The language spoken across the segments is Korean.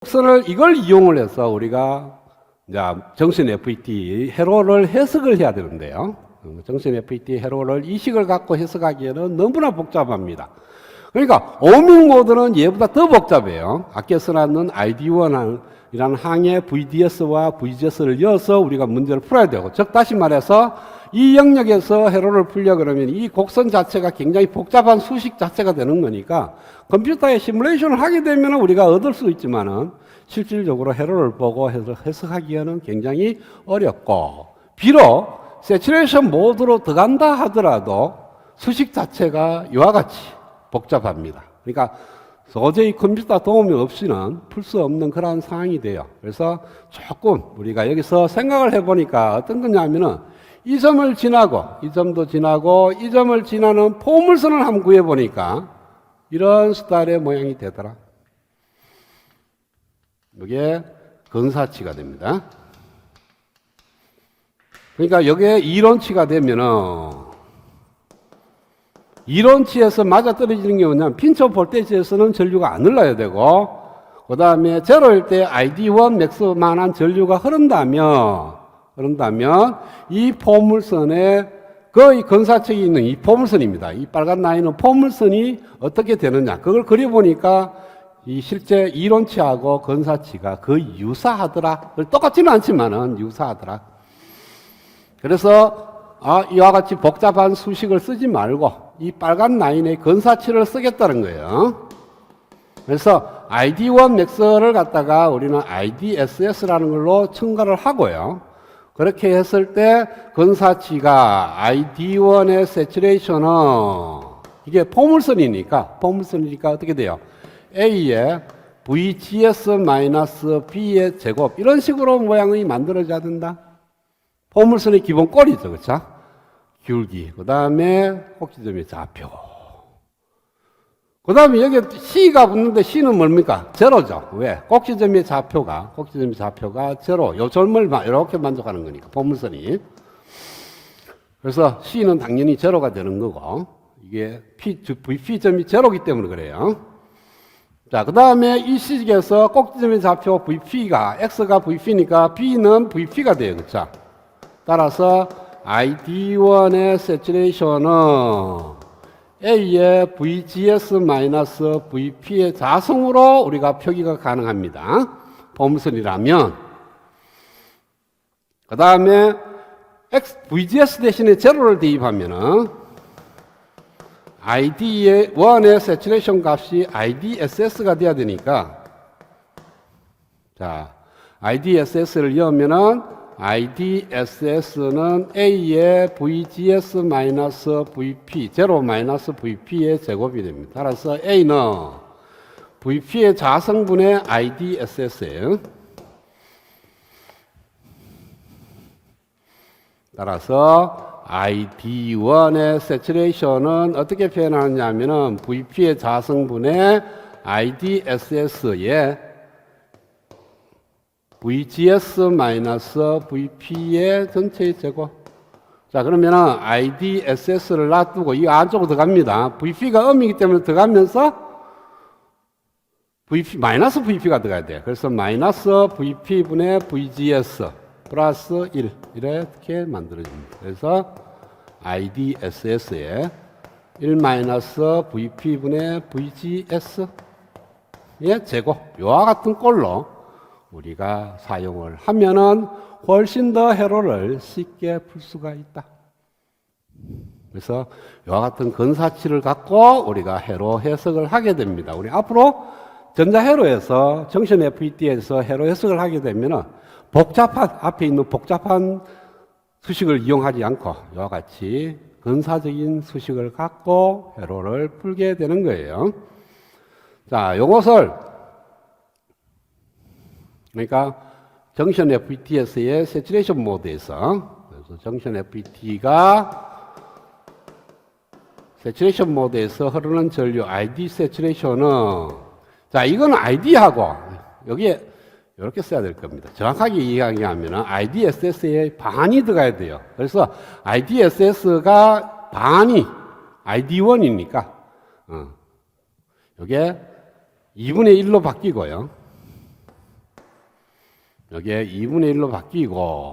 곡선을 이걸 이용을 해서 우리가 이제 정신 FET 회로를 해석을 해야 되는데요. 정신 FET 회로를 이식을 갖고 해석하기에는 너무나 복잡합니다. 그러니까 오밍 모드는 얘보다 더 복잡해요. 아까 써놨는 ID1이라는 항의 VDS와 VGS를 이어서 우리가 문제를 풀어야 되고, 즉 다시 말해서 이 영역에서 회로를 풀려 그러면 이 곡선 자체가 굉장히 복잡한 수식 자체가 되는 거니까 컴퓨터에 시뮬레이션을 하게 되면 우리가 얻을 수 있지만은 실질적으로 회로를 보고 해석하기에는 굉장히 어렵고, 비록 세츄레이션 모드로 들어간다 하더라도 수식 자체가 이와 같이 복잡합니다. 그러니까 도저히 컴퓨터 도움이 없이는 풀 수 없는 그런 상황이 돼요. 그래서 조금 우리가 여기서 생각을 해보니까 어떤 거냐면은 이 점을 지나고 이 점도 지나고 이 점을 지나는 포물선을 한번 구해보니까 이런 스타일의 모양이 되더라. 이게 근사치가 됩니다. 그러니까 여기에 이론치가 되면은 이론치에서 맞아떨어지는 게 뭐냐면 핀처 볼테이지에서는 전류가 안 흘러야 되고, 그 다음에 제로일 때 ID1 맥스만한 전류가 흐른다면 이 포물선에 거의 근사측이 있는 이 포물선입니다. 이 빨간 라인은 포물선이 어떻게 되느냐, 그걸 그려보니까 이 실제 이론치하고 근사치가 거의 유사하더라. 똑같지는 않지만은 유사하더라. 그래서 이와 같이 복잡한 수식을 쓰지 말고 이 빨간 라인의 근사치를 쓰겠다는 거예요. 그래서 ID1 맥스를 갖다가 우리는 IDSS라는 걸로 첨가를 하고요. 그렇게 했을 때 근사치가 ID1의 세츄레이션은 이게 포물선이니까 어떻게 돼요? A의 VGS-B의 제곱, 이런 식으로 모양이 만들어져야 된다. 포물선의 기본 꼴이죠, 그렇죠? 기울기, 그 다음에 꼭지점의 좌표, 그 다음에 여기 C가 붙는데 C는 뭡니까? 제로죠. 왜? 꼭지점의 좌표가 제로, 요 점을 이렇게 만족하는 거니까, 포물선이. 그래서 C는 당연히 제로가 되는 거고, 이게 VP점이 제로기 때문에 그래요. 자, 그 다음에 이 식에서 꼭지점의 좌표 VP가, X가 VP니까 B는 VP가 돼요. 그쵸? 따라서 ID1의 세츄레이션은 A의 VGS-VP의 자성으로 우리가 표기가 가능합니다. 포물선이라면. 그 다음에 VGS 대신에 제로를 대입하면은 ID1의 세츄레이션 값이 IDSS가 돼야 되니까, 자, IDSS를 넣으면은 IDSS는 A의 VGS-VP, 제로-VP의 제곱이 됩니다. 따라서 A는 VP의 자성분의 IDSS예요. 따라서 ID1의 세츄레이션은 어떻게 표현하느냐면은 VP의 자성분의 IDSS에 VGS-VP의 전체의 제곱. 자, 그러면은 IDSS를 놔두고 이 안쪽으로 들어갑니다. VP가 음이기 때문에 들어가면서 마이너스 VP가 들어가야 돼요. 그래서 마이너스 VP분의 VGS 플러스 1 이렇게 만들어집니다. 그래서 IDSS에 1 마이너스 VP분의 VGS의 제곱, 이와 같은 꼴로 우리가 사용을 하면은 훨씬 더 회로를 쉽게 풀 수가 있다. 그래서 이와 같은 근사치를 갖고 우리가 회로 해석을 하게 됩니다. 우리 앞으로 전자회로에서 정신 FET에서 회로 해석을 하게 되면은 앞에 있는 복잡한 수식을 이용하지 않고 이와 같이 근사적인 수식을 갖고 회로를 풀게 되는 거예요. 자, 요것을 그러니까 정션 FET에서의 세츄레이션 모드에서, 그래서 정션 FET가 세츄레이션 모드에서 흐르는 전류 ID 세츄레이션은, 자, 이건 ID하고 여기에 이렇게 써야 될 겁니다. 정확하게 이야기하면 IDSS에 반이 들어가야 돼요. 그래서 IDSS가 반이 ID1이니까 이게 2분의 1로 바뀌고요. 이게 2분의 1로 바뀌고,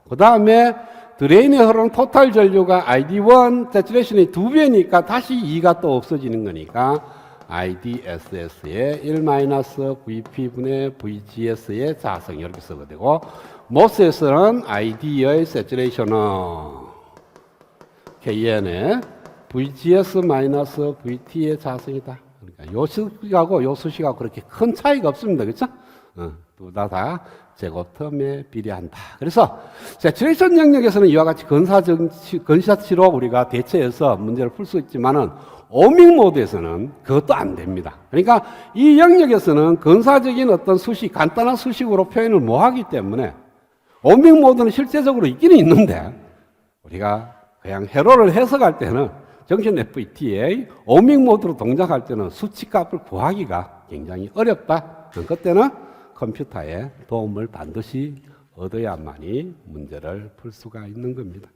그 다음에 드레인에 흐르는 토탈 전류가 ID1 세츄레이션이 2배니까 다시 2가 또 없어지는 거니까 IDSS의 1-VP분의 VGS의 자성 이렇게 쓰게 되고, 모스에서는 ID의 세츄레이션은 KN의 VGS-VT의 자성이다. 그러니까 요 수식하고 요 수식하고 그렇게 큰 차이가 없습니다. 그렇죠? 둘 다 제곱텀에 비례한다. 그래서 세츄레이션 영역에서는 이와 같이 건사치로 우리가 대체해서 문제를 풀 수 있지만은 오밍 모드에서는 그것도 안 됩니다. 그러니까 이 영역에서는 건사적인 어떤 수식, 간단한 수식으로 표현을 못 하기 때문에 오밍 모드는 실제적으로 있기는 있는데 우리가 그냥 회로를 해석할 때는 정신 FET의 오밍 모드로 동작할 때는 수치값을 구하기가 굉장히 어렵다. 그때는 컴퓨터의 도움을 반드시 얻어야만이 문제를 풀 수가 있는 겁니다.